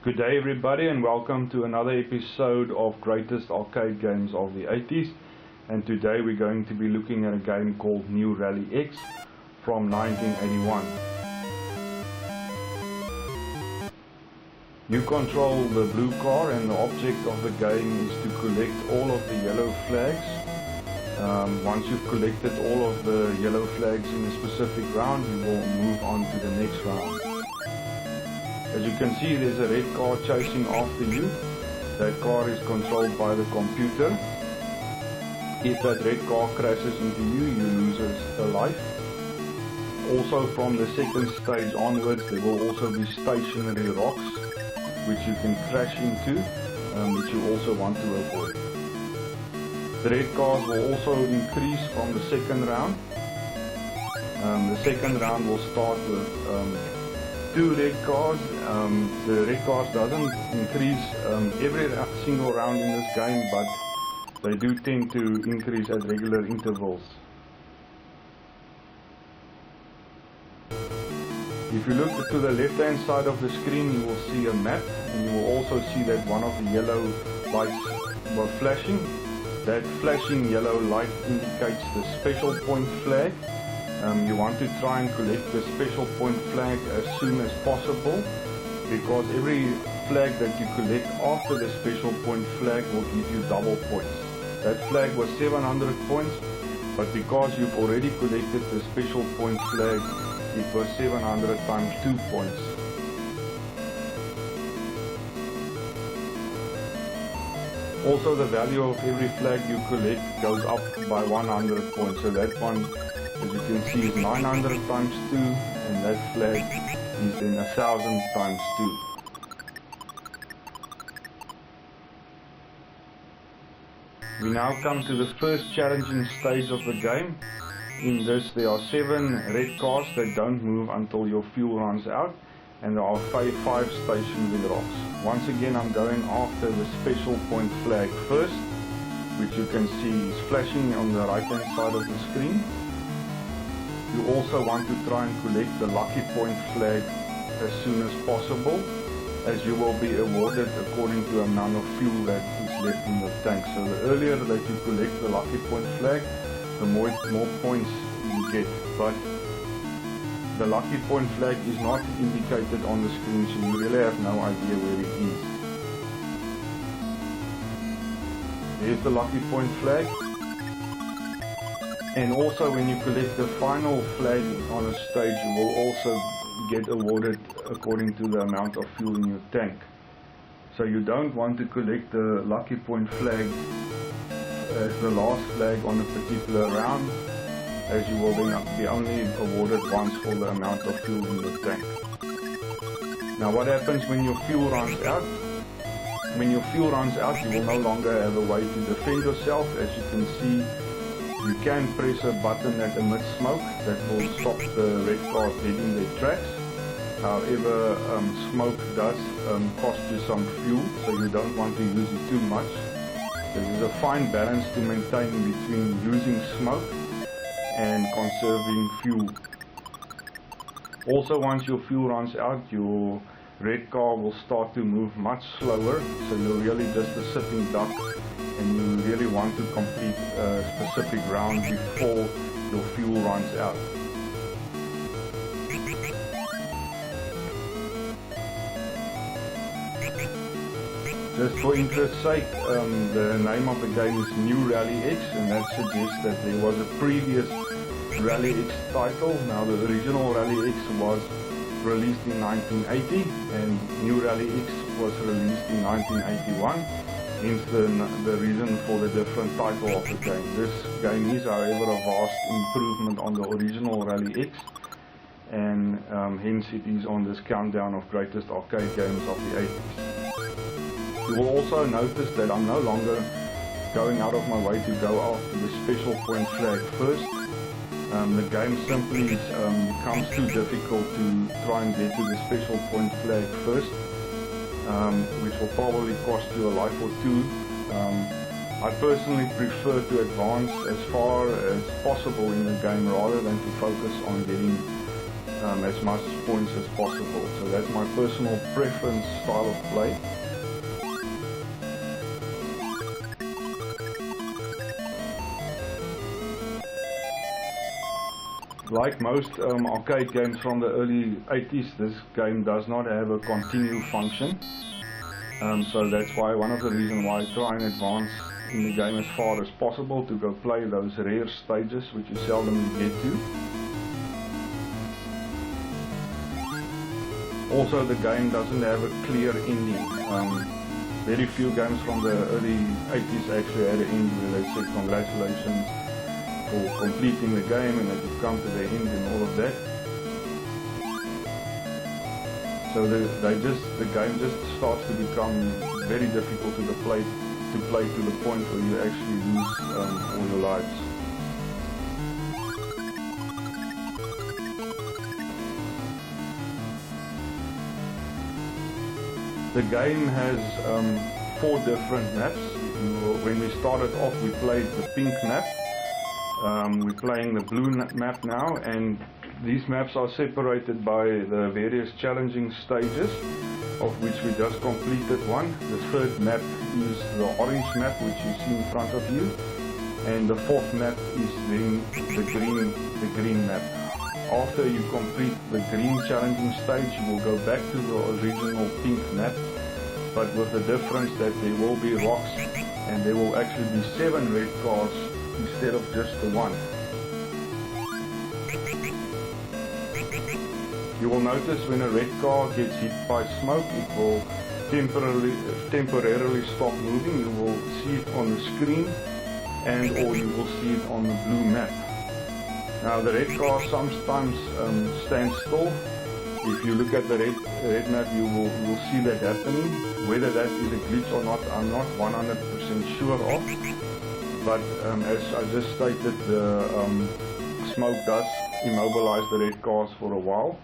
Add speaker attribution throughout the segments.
Speaker 1: Good day everybody, and welcome to another episode of Greatest Arcade Games of the 80s. And today we're going to be looking at a game called New Rally X from 1981. You control the blue car, and the object of the game is to collect all of the yellow flags. Once you've collected all of the yellow flags in a specific round, you will move on to the next round. As you can see, there's a red car chasing after you. That car is controlled by the computer. If that red car crashes into you, you lose a life. Also, from the second stage onwards, there will also be stationary rocks which you can crash into, which you also want to avoid. The red cars will also increase from the second round. The second round will start with 2 red cars. The red cars doesn't increase every single round in this game, but they do tend to increase at regular intervals. If you look to the left hand side of the screen, you will see a map, and you will also see that one of the yellow lights were flashing. That flashing yellow light indicates the special point flag. You want to try and collect the special point flag as soon as possible, because every flag that you collect after the special point flag will give you double points. That flag was 700 points, but because you've already collected the special point flag, it was 700 times 2 points. Also, the value of every flag you collect goes up by 100 points, so that one, as you can see, is 900 times 2, and that flag is then 1000 times 2. We now come to the first challenging stage of the game. In this, there are 7 red cars that don't move until your fuel runs out, and there are 5 stationary rocks. Once again, I'm going after the special point flag first, which you can see is flashing on the right hand side of the screen. You also want to try and collect the lucky point flag as soon as possible, as you will be awarded according to the amount of fuel that is left in the tank. So the earlier that you collect the lucky point flag, the more points you get. But the lucky point flag is not indicated on the screen, so you really have no idea where it is. There's the lucky point flag. And also, when you collect the final flag on a stage, you will also get awarded according to the amount of fuel in your tank. So you don't want to collect the lucky point flag as the last flag on a particular round, as you will then be only awarded once for the amount of fuel in the tank. Now, what happens when your fuel runs out? When your fuel runs out, you will no longer have a way to defend yourself. As you can see, you can press a button that emits smoke that will stop the red cars dead in their tracks. However, smoke does cost you some fuel, so you don't want to use it too much. There is a fine balance to maintain between using smoke and conserving fuel. Also, once your fuel runs out, your red car will start to move much slower, so you're really just a sitting duck, and you really want to complete a specific round before your fuel runs out. Just for interest's sake, the name of the game is New Rally X, and that suggests that there was a previous Rally X title. Now, the original Rally X was released in 1980, and New Rally X was released in 1981. Hence the reason for the different title of the game. This game is, however, a vast improvement on the original Rally X, and hence it is on this countdown of greatest arcade games of the 80s. You will also notice that I'm no longer going out of my way to go after the special point flag first. The game simply becomes too difficult to try and get to the special point flag first, which will probably cost you a life or 2. I personally prefer to advance as far as possible in the game rather than to focus on getting as much points as possible. So that's my personal preference style of play. Like most arcade games from the early 80s, this game does not have a continue function. So that's why one of the reasons why I try and advance in the game as far as possible to go play those rare stages which you seldom get to. Also, the game doesn't have a clear ending. Very few games from the early 80s actually had an end where they said congratulations for completing the game and that you've come to the end and all of that. So the game just starts to become very difficult to play to the point where you actually lose all your lives. The game has 4 different maps. When we started off, we played the pink map. We're playing the blue map now, and these maps are separated by the various challenging stages, of which we just completed one. The third map is the orange map, which you see in front of you, and the 4th map is then the green map. After you complete the green challenging stage, you will go back to the original pink map, but with the difference that there will be rocks and there will actually be 7 red cars instead of just the 1. You will notice when a red car gets hit by smoke, it will temporarily stop moving. You will see it on the screen, and or you will see it on the blue map. Now the red car sometimes stands still. If you look at the red map, you will see that happening. Whether that is a glitch or not, I'm not 100% sure of. But as I just stated, the smoke does immobilize the red cars for a while.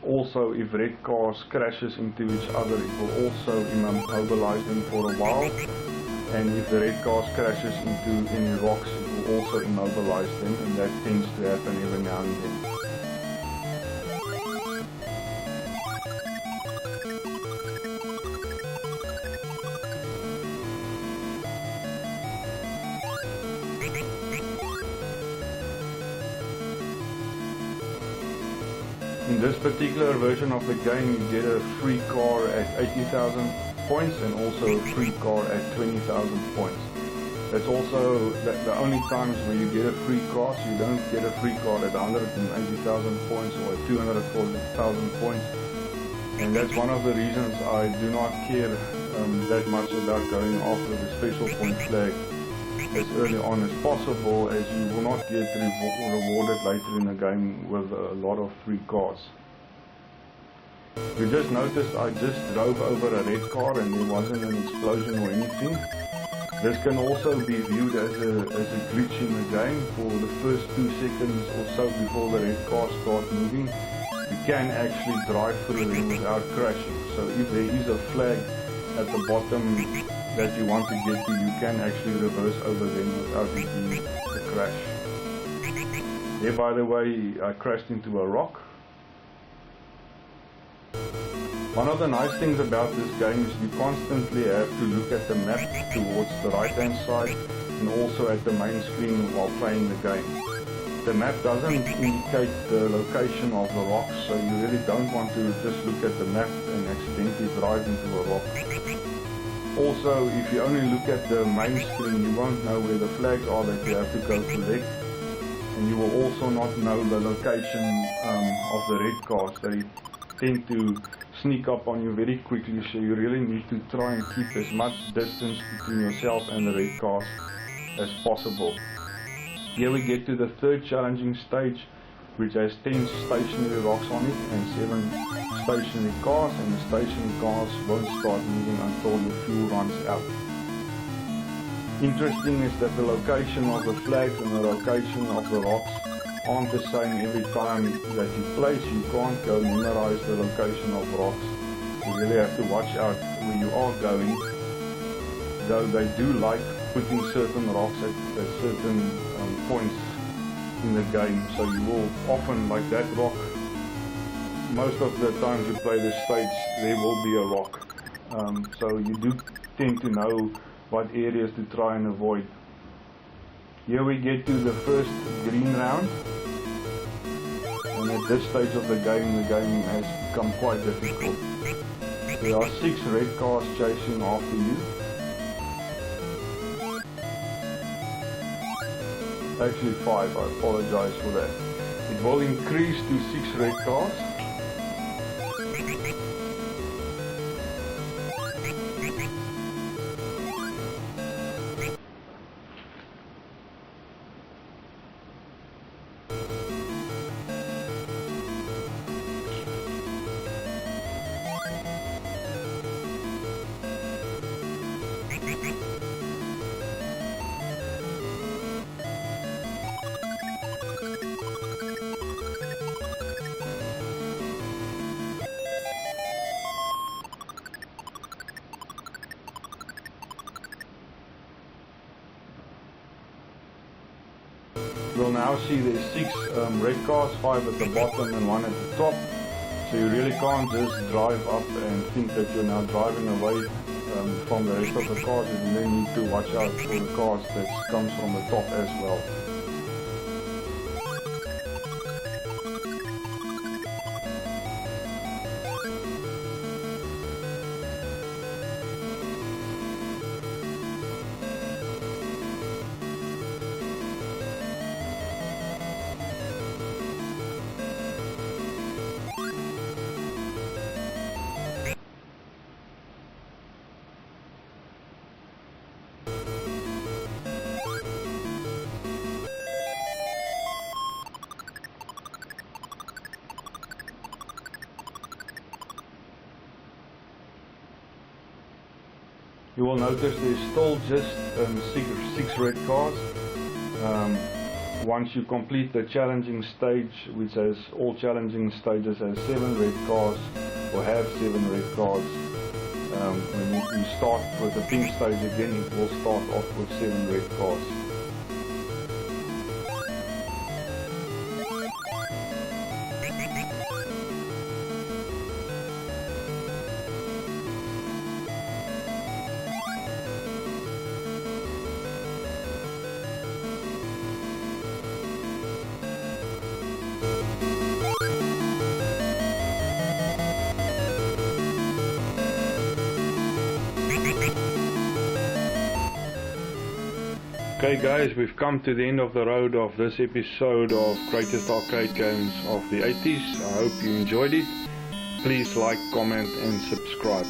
Speaker 1: Also, if red cars crashes into each other, it will also immobilize them for a while. And if the red cars crashes into any rocks, it will also immobilize them, and that tends to happen every now and then. In this particular version of the game, you get a free car at 80,000 points and also a free car at 20,000 points. That's also the only times where you get a free car, so you don't get a free car at 180,000 points or at 240,000 points. And that's one of the reasons I do not care that much about going after the special point flag as early on as possible, as you will not get rewarded later in the game with a lot of free cars. You just noticed I just drove over a red car and there wasn't an explosion or anything. This can also be viewed as a glitch in the game. For the first 2 seconds or so before the red cars start moving, you can actually drive through them without crashing. So if there is a flag at the bottom that you want to get to, you can actually reverse over them without it being a crash. There, by the way, I crashed into a rock. One of the nice things about this game is you constantly have to look at the map towards the right hand side and also at the main screen while playing the game. The map doesn't indicate the location of the rocks, so you really don't want to just look at the map and accidentally drive into a rock. Also, if you only look at the main screen, you won't know where the flags are that you have to go collect, and you will also not know the location of the red cars. They tend to sneak up on you very quickly, so you really need to try and keep as much distance between yourself and the red cars as possible. Here we get to the 3rd challenging stage, which has 10 stationary rocks on it and 7 stationary cars, and the stationary cars won't start moving until your fuel runs out. Interesting is that the location of the flags and the location of the rocks aren't the same every time that you play, so you can't go memorize the location of rocks. You really have to watch out where you are going, though they do like putting certain rocks at certain points in the game. So you will often, like that rock most of the times you play this stage there will be a rock, so you do tend to know what areas to try and avoid. Here we get to the first green round, and at this stage of the game has become quite difficult. There are 6 red cars chasing after you. Actually 5, I apologize for that. It will increase to 6 red cars. You'll now see there's 6 red cars, 5 at the bottom and 1 at the top. So you really can't just drive up and think that you're now driving away from the rest of the cars. You really need to watch out for the cars that comes from the top as well. You will notice there's still just 6 red cars. Once you complete the challenging stage, which has all challenging stages has 7 red cars, or have 7 red cars, when you start with the pink stage again, it will start off with 7 red cars. Okay guys, we've come to the end of the road of this episode of Greatest Arcade Games of the 80s. I hope you enjoyed it. Please like, comment and subscribe.